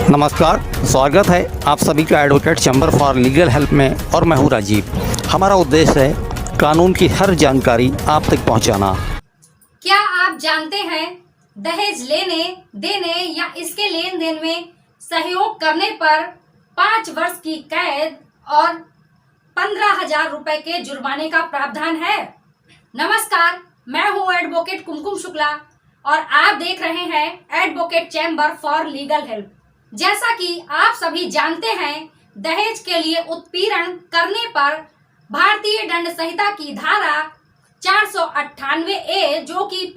नमस्कार, स्वागत है आप सभी का advocate chamber for legal help में और मैं हूँ राजीव। हमारा उद्देश्य है कानून की हर जानकारी आप तक पहुँचाना। क्या आप जानते हैं दहेज लेने देने या इसके लेन देन में सहयोग करने पर 5 वर्ष की कैद और 15,000 रुपए के जुर्माने का प्रावधान है। नमस्कार, मैं हूँ एडवोकेट कुमकुम शुक्ला और आप देख रहे हैं advocate chamber for legal help. जैसा कि आप सभी जानते हैं, दहेज के लिए उत्पीड़न करने पर भारतीय दंड संहिता की धारा 498A जो कि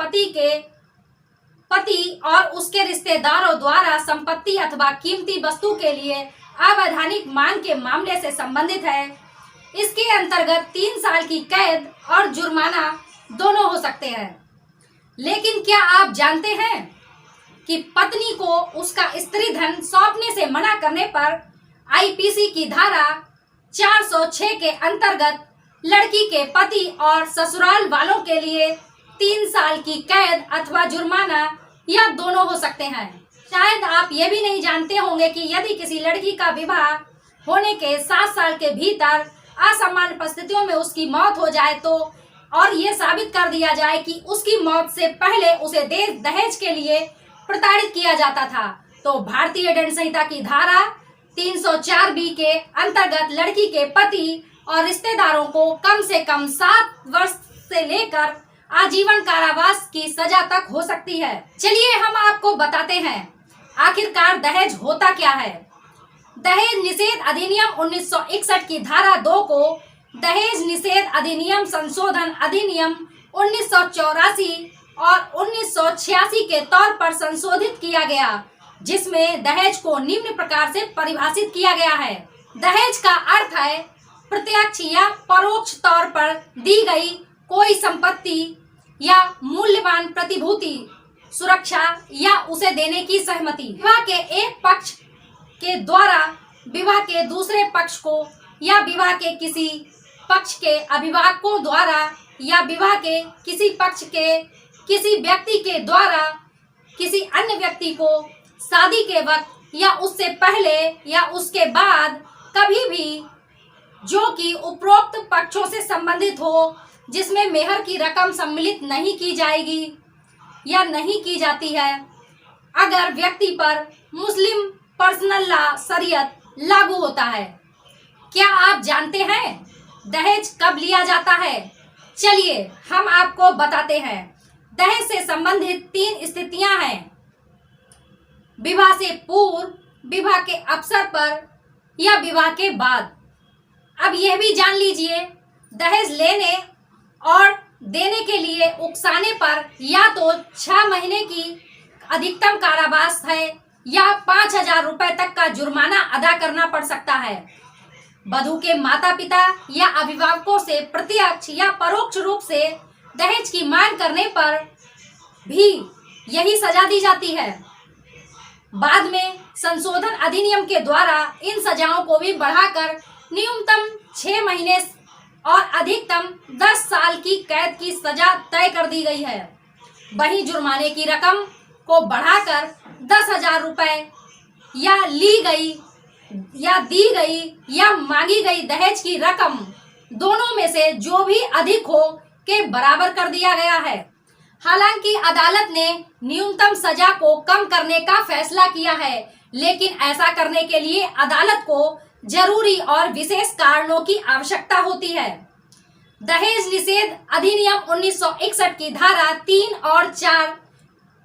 पति और उसके रिश्तेदारों द्वारा संपत्ति अथवा कीमती वस्तु के लिए अवैधानिक मांग के मामले से संबंधित है। इसके अंतर्गत 3 साल की कैद और जुर्माना दोनों हो सकते हैं। लेकिन क्या आप जानते हैं कि पत्नी को उसका स्त्री धन सौंपने से मना करने पर आईपीसी की धारा 406 के अंतर्गत लड़की के पति और ससुराल वालों के लिए 3 साल की कैद अथवा जुर्माना या दोनों हो सकते हैं। शायद आप ये भी नहीं जानते होंगे कि यदि किसी लड़की का विवाह होने के 7 साल के भीतर असामान्य परिस्थितियों में उसकी मौत हो जाए तो और ये साबित कर दिया जाए कि उसकी मौत से पहले उसे दहेज के लिए प्रताड़ित किया जाता था, तो भारतीय दंड संहिता की धारा 304B के अंतर्गत लड़की के पति और रिश्तेदारों को कम से कम 7 वर्ष से लेकर आजीवन कारावास की सजा तक हो सकती है। चलिए हम आपको बताते हैं आखिरकार दहेज होता क्या है। दहेज निषेध अधिनियम 1961 की धारा 2 को दहेज निषेध अधिनियम संशोधन अधिनियम 1984 और 1986 के तौर पर संशोधित किया गया, जिसमें दहेज को निम्न प्रकार से परिभाषित किया गया है। दहेज का अर्थ है प्रत्यक्ष या परोक्ष तौर पर दी गई कोई संपत्ति या मूल्यवान प्रतिभूति, सुरक्षा या उसे देने की सहमति। विवाह के एक पक्ष के द्वारा विवाह के दूसरे पक्ष को या विवाह के किसी पक्ष के अभिभावकों द्वारा या विवाह के किसी पक्ष के किसी व्यक्ति के द्वारा किसी अन्य व्यक्ति को शादी के वक्त या उससे पहले या उसके बाद कभी भी जो कि उपरोक्त पक्षों से संबंधित हो, जिसमें मेहर की रकम सम्मिलित नहीं की जाएगी या नहीं की जाती है, अगर व्यक्ति पर मुस्लिम पर्सनल लॉ शरीयत लागू होता है। क्या आप जानते हैं दहेज कब लिया जाता है? चलिए हम आपको बताते हैं। दहेज से संबंधित 3 स्थितियां हैं: विवाह से पूर्व, विवाह के अवसर पर या विवाह के बाद। अब यह भी जान लीजिए, दहेज लेने और देने के लिए उकसाने पर या तो 6 महीने की अधिकतम कारावास है या 5,000 रुपए तक का जुर्माना अदा करना पड़ सकता है। वधू के माता पिता या अभिभावकों से प्रत्यक्ष या परोक्ष रूप से दहेज की मांग करने पर भी यही सजा दी जाती है। बाद में संशोधन अधिनियम के द्वारा इन सजाओं को भी बढ़ाकर न्यूनतम 6 महीने और अधिकतम 10 साल की कैद की सजा तय कर दी गई है। वहीं जुर्माने की रकम को बढ़ाकर 10,000 रुपए या ली गई या दी गई या मांगी गई दहेज की रकम दोनों में से जो भी अधिक हो के बराबर कर दिया गया है। हालांकि अदालत ने न्यूनतम सजा को कम करने का फैसला किया है, लेकिन ऐसा करने के लिए अदालत को जरूरी और विशेष कारणों की आवश्यकता होती है। दहेज निषेध अधिनियम 1961 की धारा 3 और 4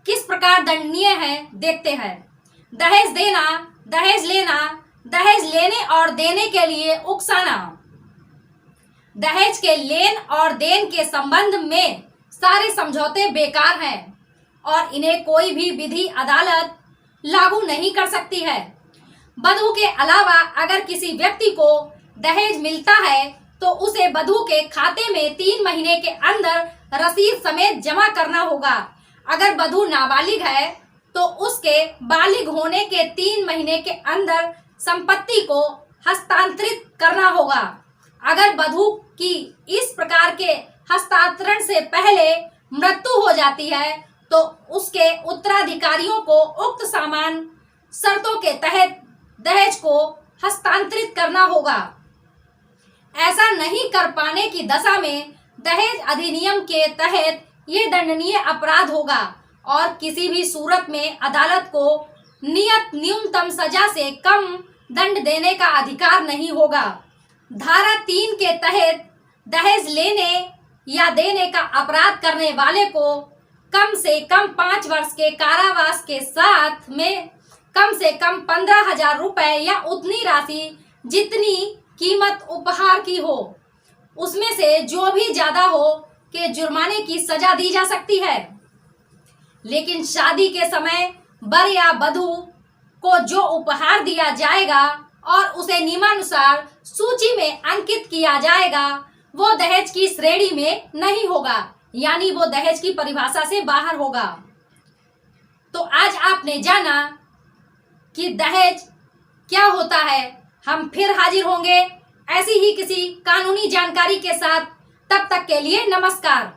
किस प्रकार दंडनीय है देखते हैं। दहेज देना, दहेज लेना, दहेज लेने और देने के लिए उकसाना। दहेज के लेन और देन के संबंध में सारे समझौते बेकार हैं और इन्हें कोई भी विधि अदालत लागू नहीं कर सकती है। वधू के अलावा अगर किसी व्यक्ति को दहेज मिलता है तो उसे वधू के खाते में 3 महीने के अंदर रसीद समेत जमा करना होगा। अगर वधू नाबालिग है तो उसके बालिग होने के 3 महीने के अंदर संपत्ति को हस्तांतरित करना होगा। अगर वधू की इस प्रकार के हस्तांतरण से पहले मृत्यु हो जाती है तो उसके उत्तराधिकारियों को उक्त सामान शर्तों के तहत दहेज को हस्तांतरित करना होगा। ऐसा नहीं कर पाने की दशा में दहेज अधिनियम के तहत ये दंडनीय अपराध होगा और किसी भी सूरत में अदालत को नियत न्यूनतम सजा से कम दंड देने का अधिकार नहीं होगा। धारा 3 के तहत दहेज लेने या देने का अपराध करने वाले को कम से कम 5 वर्ष के कारावास के साथ में कम से कम 15,000 रुपए या उतनी राशि जितनी कीमत उपहार की हो, उसमें से जो भी ज्यादा हो के जुर्माने की सजा दी जा सकती है। लेकिन शादी के समय वर या वधू को जो उपहार दिया जाएगा और उसे नियमानुसार सूची में अंकित किया जाएगा वो दहेज की श्रेणी में नहीं होगा, यानी वो दहेज की परिभाषा से बाहर होगा। तो आज आपने जाना कि दहेज क्या होता है। हम फिर हाजिर होंगे ऐसी ही किसी कानूनी जानकारी के साथ। तब तक के लिए नमस्कार।